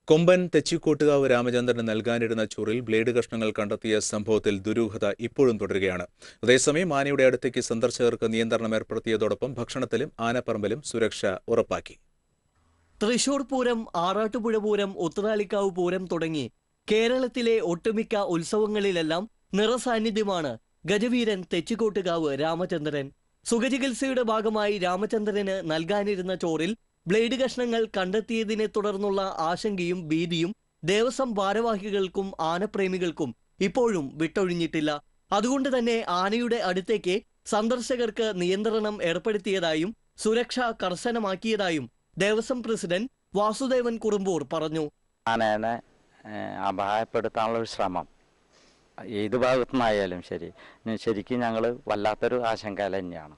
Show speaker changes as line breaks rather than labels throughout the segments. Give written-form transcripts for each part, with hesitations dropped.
കൊമ്പൻ തെച്ചിക്കോട്ടുകാവ് രാമചന്ദ്രന് നൽകാനിരുന്ന ചോറിൽ ബ്ലേഡ് കഷ്ണങ്ങൾ കണ്ടെത്തിയ സംഭവത്തിൽ ദുരൂഹത ഇപ്പോഴും തുടരുകയാണ്. അതേസമയം ആനയുടെ അടുത്തേക്ക് സന്ദർശകർക്ക് നിയന്ത്രണം ഏർപ്പെടുത്തിയതോടൊപ്പം ഭക്ഷണത്തിലും ആനപ്പറമ്പിലും സുരക്ഷ ഉറപ്പാക്കി.
തൃശൂർ പൂരം, ആറാട്ടുപുഴ പൂരം, ഉത്രാലിക്കാവ് പൂരം തുടങ്ങി കേരളത്തിലെ ഒട്ടുമിക്ക ഉത്സവങ്ങളിലെല്ലാം നിറസാന്നിധ്യമാണ് ഗജവീരൻ തെച്ചിക്കോട്ടുകാവ് രാമചന്ദ്രൻ. സുഖചികിത്സയുടെ ഭാഗമായി രാമചന്ദ്രന് നൽകാനിരുന്ന ചോറിൽ ബ്ലേഡ് കഷ്ണങ്ങൾ കണ്ടെത്തിയതിനെ തുടർന്നുള്ള ആശങ്കയും ഭീതിയും ദേവസ്വം ഭാരവാഹികൾക്കും ആനപ്രേമികൾക്കും ഇപ്പോഴും വിട്ടൊഴിഞ്ഞിട്ടില്ല. അതുകൊണ്ട് തന്നെ ആനയുടെ അടുത്തേക്ക് സന്ദർശകർക്ക് നിയന്ത്രണം ഏർപ്പെടുത്തിയതായും സുരക്ഷ കർശനമാക്കിയതായും ദേവസ്വം പ്രസിഡന്റ് വാസുദേവൻ കുറുമ്പൂർ പറഞ്ഞു.
ആനേനെ അപായപ്പെടുത്താനുള്ള ഒരു ശ്രമം ഏത് ഭാഗത്തുനിന്നായാലും ശരിക്കും ഞങ്ങൾ വല്ലാത്തൊരു ആശങ്ക തന്നെയാണ്.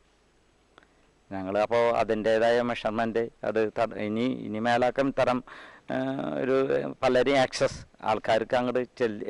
അപ്പോൾ അതിൻ്റെതായ മെഷർമെൻറ്റ് അത് ഇനി മേലാക്കം ഇത്തരം ഒരു പലരെയും ആൾക്കാർക്ക് അങ്ങോട്ട്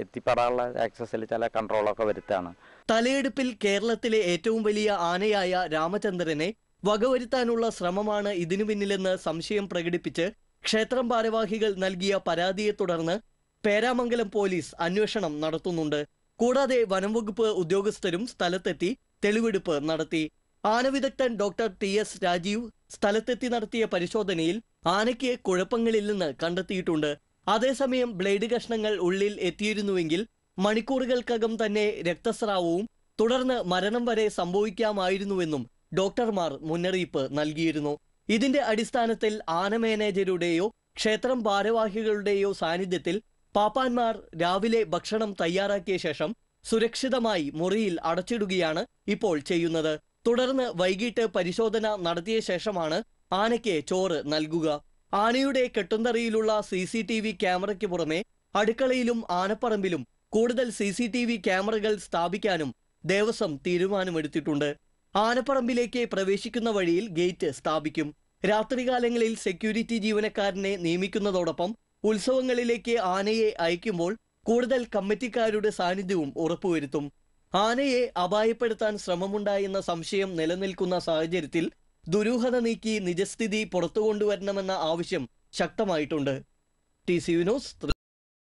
എത്തിപ്പെടാനുള്ള ആക്സസിൽ ചില കൺട്രോളൊക്കെ വരുത്താണ്.
തലയെടുപ്പിൽ കേരളത്തിലെ ഏറ്റവും വലിയ ആനയായ രാമചന്ദ്രനെ വകവരുത്താനുള്ള ശ്രമമാണ് ഇതിനു പിന്നിലെന്ന് സംശയം പ്രകടിപ്പിച്ച് ക്ഷേത്രം ഭാരവാഹികൾ നൽകിയ പരാതിയെ തുടർന്ന് പേരാമംഗലം പോലീസ് അന്വേഷണം നടത്തുന്നുണ്ട്. കൂടാതെ വനംവകുപ്പ് ഉദ്യോഗസ്ഥരും സ്ഥലത്തെത്തി തെളിവെടുപ്പ് നടത്തി. ആനവിദഗ്ധൻ ഡോക്ടർ TS രാജീവ് സ്ഥലത്തെത്തി നടത്തിയ പരിശോധനയിൽ ആനയ്ക്ക് കുഴപ്പങ്ങളില്ലെന്ന് കണ്ടെത്തിയിട്ടുണ്ട്. അതേസമയം ബ്ലേഡ് കഷ്ണങ്ങൾ ഉള്ളിൽ എത്തിയിരുന്നുവെങ്കിൽ മണിക്കൂറുകൾക്കകം തന്നെ രക്തസ്രാവവും തുടർന്ന് മരണം വരെ സംഭവിക്കാമായിരുന്നുവെന്നും ഡോക്ടർമാർ മുന്നറിയിപ്പ് നൽകിയിരുന്നു. ഇതിന്റെ അടിസ്ഥാനത്തിൽ ആന മാനേജരുടെയോ ക്ഷേത്രം ഭാരവാഹികളുടെയോ സാന്നിധ്യത്തിൽ പാപ്പാന്മാർ രാവിലെ ഭക്ഷണം തയ്യാറാക്കിയ ശേഷം സുരക്ഷിതമായി മുറിയിൽ അടച്ചിടുകയാണ് ഇപ്പോൾ ചെയ്യുന്നത്. തുടർന്ന് വൈകിട്ട് പരിശോധന നടത്തിയ ശേഷമാണ് ആനയ്ക്ക് ചോറ് നൽകുക. ആനയുടെ കെട്ടുന്തറയിലുള്ള CCTV ക്യാമറയ്ക്ക് പുറമെ അടുക്കളയിലും ആനപ്പറമ്പിലും കൂടുതൽ CCTV ക്യാമറകൾ സ്ഥാപിക്കാനും ദേവസ്വം തീരുമാനമെടുത്തിട്ടുണ്ട്. ആനപ്പറമ്പിലേക്ക് പ്രവേശിക്കുന്ന വഴിയിൽ ഗേറ്റ് സ്ഥാപിക്കും. രാത്രികാലങ്ങളിൽ സെക്യൂരിറ്റി ജീവനക്കാരനെ നിയമിക്കുന്നതോടൊപ്പം ഉത്സവങ്ങളിലേക്ക് ആനയെ അയക്കുമ്പോൾ കൂടുതൽ കമ്മിറ്റിക്കാരുടെ സാന്നിധ്യവും ഉറപ്പുവരുത്തും. ആനയെ അപായപ്പെടുത്താൻ ശ്രമമുണ്ടായെന്ന സംശയം നിലനിൽക്കുന്ന സാഹചര്യത്തിൽ ദുരൂഹത നീക്കി നിജസ്ഥിതി പുറത്തുകൊണ്ടുവരണമെന്ന ആവശ്യം ശക്തമായിട്ടുണ്ട്. TC news.